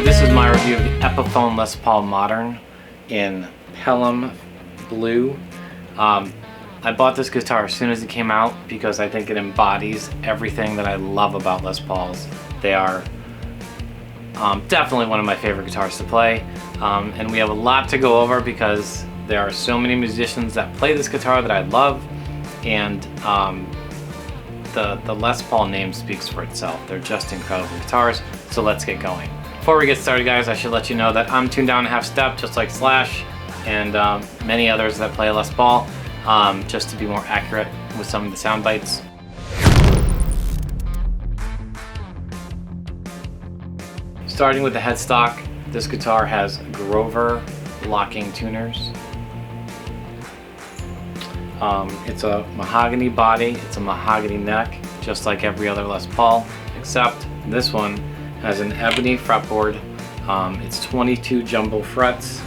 This is my review of the Epiphone Les Paul Modern in Pelham Blue. I bought this guitar as soon as it came out because I think it embodies everything that I love about Les Pauls. They are definitely one of my favorite guitars to play, and we have a lot to go over because there are so many musicians that play this guitar that I love, and the Les Paul name speaks for itself. They're just incredible guitars, so let's get going. Before we get started, guys, I should let you know that I'm tuned down a half step, just like Slash and many others that play Les Paul, just to be more accurate with some of the sound bites. Starting with the headstock, this guitar has Grover locking tuners. It's a mahogany body, it's a mahogany neck, just like every other Les Paul, except this one has an ebony fretboard. It's 22 jumbo frets.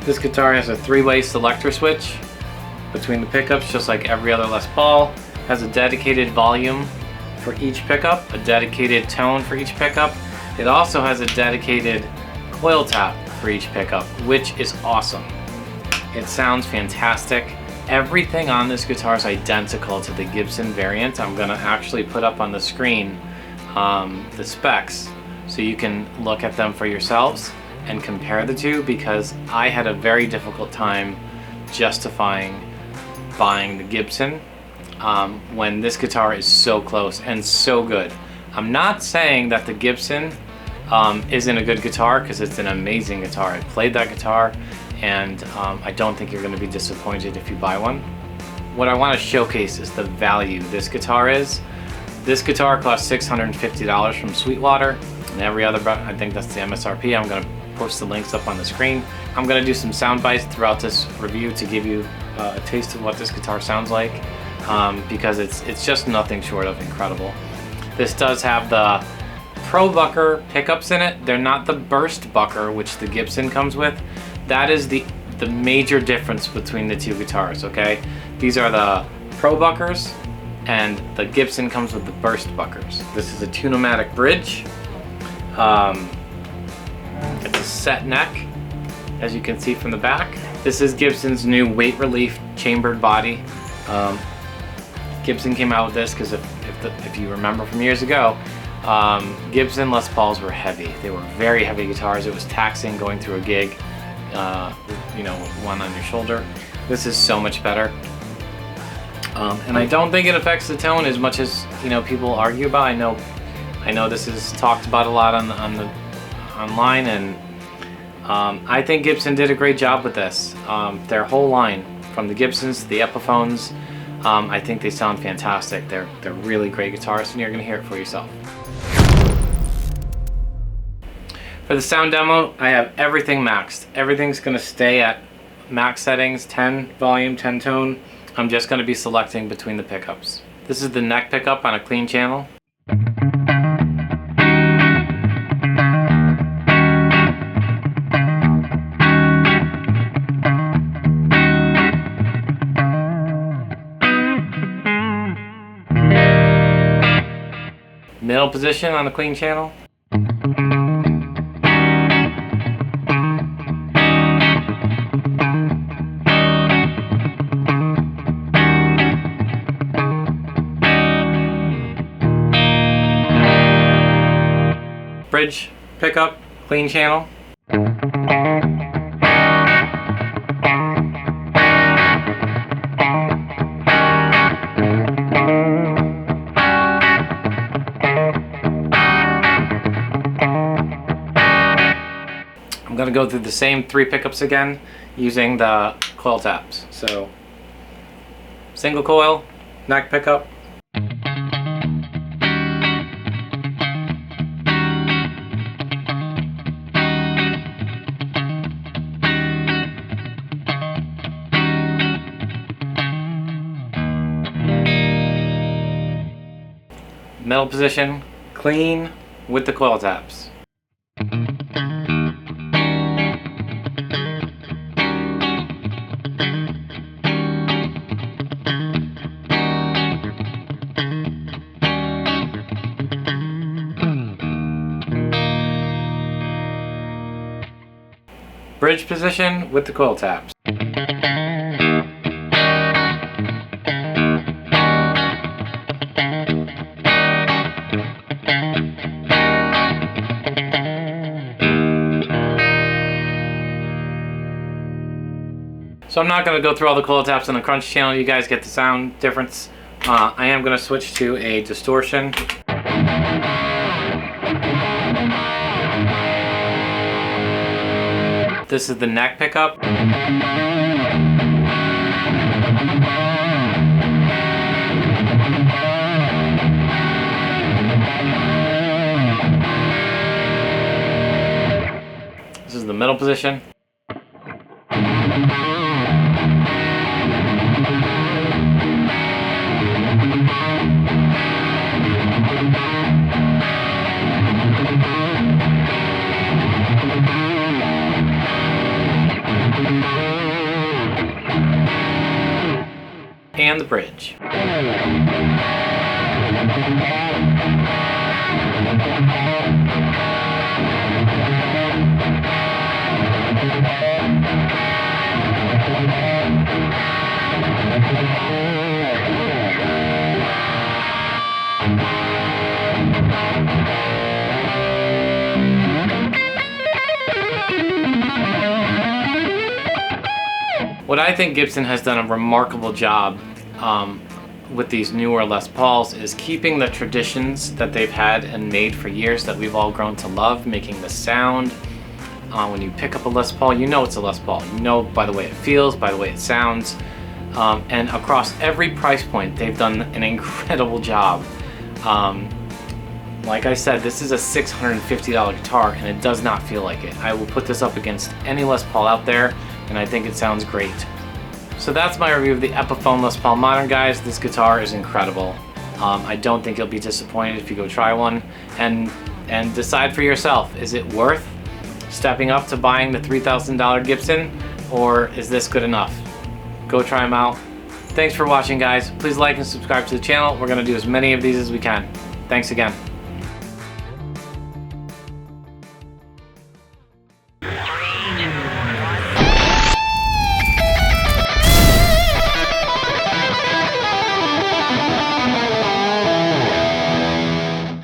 This guitar has a 3-way selector switch between the pickups, just like every other Les Paul. Has a dedicated volume for each pickup, a dedicated tone for each pickup. It also has a dedicated coil tap for each pickup, which is awesome. It sounds fantastic. Everything on this guitar is identical to the Gibson variant. I'm gonna actually put up on the screen the specs so you can look at them for yourselves and compare the two, because I had a very difficult time justifying buying the Gibson when this guitar is so close and so good. I'm not saying that the Gibson isn't a good guitar, because it's an amazing guitar. I played that guitar, and I don't think you're going to be disappointed if you buy one. What I want to showcase is the value this guitar is. This guitar costs $650 from Sweetwater, and every other, I think that's the MSRP. I'm going to post the links up on the screen. I'm going to do some sound bites throughout this review to give you a taste of what this guitar sounds like, because it's just nothing short of incredible. This does have the Pro Bucker pickups in it. They're not the Burst Bucker, which the Gibson comes with. That is the major difference between the two guitars, okay? These are the Pro Buckers, and the Gibson comes with the Burst Buckers. This is a Tune-O-Matic bridge. It's a set neck, as you can see from the back. This is Gibson's new weight relief chambered body. Gibson came out with this because if you remember from years ago, Gibson Les Pauls were heavy. They were very heavy guitars. It was taxing going through a gig, you know, with one on your shoulder. This is so much better. And I don't think it affects the tone as much as, you know, people argue about. I know this is talked about a lot online, and I think Gibson did a great job with this. Their whole line, from the Gibsons to the Epiphones, I think they sound fantastic. They're really great guitars, and you're going to hear it for yourself. For the sound demo, I have everything maxed. Everything's going to stay at max settings, 10 volume, 10 tone. I'm just going to be selecting between the pickups. This is the neck pickup on a clean channel. Middle position on a clean channel. Bridge pickup, clean channel. I'm gonna go through the same 3 pickups again using the coil taps. So single coil, neck pickup, middle position, clean with the coil taps. Bridge position with the coil taps. So I'm not going to go through all the coil taps on the crunch channel. You guys get the sound difference. I am going to switch to a distortion. This is the neck pickup. This is the middle position. And the bridge. What I think Gibson has done a remarkable job with these newer Les Pauls is keeping the traditions that they've had and made for years that we've all grown to love, making the sound. When you pick up a Les Paul, you know it's a Les Paul. You know by the way it feels, by the way it sounds. And across every price point, they've done an incredible job. Like I said, this is a $650 guitar and it does not feel like it. I will put this up against any Les Paul out there and I think it sounds great. So that's my review of the Epiphone Les Paul Modern, guys. This guitar is incredible. I don't think you'll be disappointed if you go try one and decide for yourself, is it worth stepping up to buying the $3,000 Gibson, or is this good enough? Go try them out. Thanks for watching, guys. Please like and subscribe to the channel. We're gonna do as many of these as we can. Thanks again.